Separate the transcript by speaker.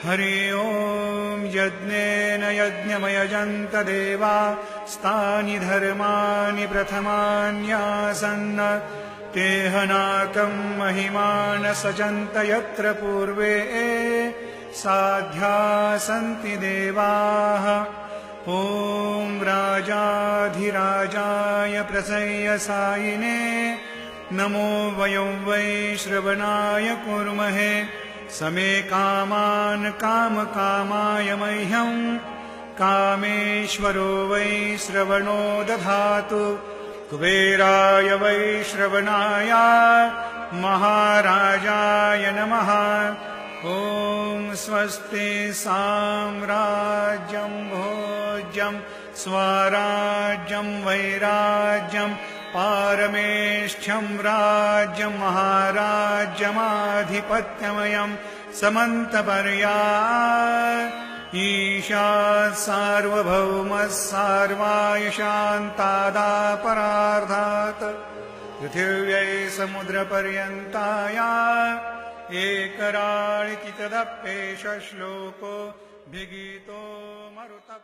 Speaker 1: हरि ओम यज्ञेन यज्ञमयजन्त देवा स्तानि धर्माणि प्रथमान्यासन् तेहनाकं महिमान सजन्त यत्र पूर्वे साध्या सन्ति देवाः। ॐ राजाधिराजाय प्रसय्यसायिने नमो वयं वै श्रवणाय कुर्महे समे कामान् कामकामाय मह्यं कामेश्वरो वै श्रवणो दधातु कुबेराय वै श्रवणाय महाराजाय नमः। ॐ स्वस्ति साम्राज्यं भोज्यं स्वराज्यं वैराज्यं पारमेष्ठ्यं राज्यं महाराज्यमाधिपत्यमयं समन्तपर्या ईशात् सार्वभौमः सर्वाय शान्तादापरार्धात् पृथिव्यै समुद्रपर्यन्ताय एकराळिति तदप्येष श्लोको भिगीतो मरुतः।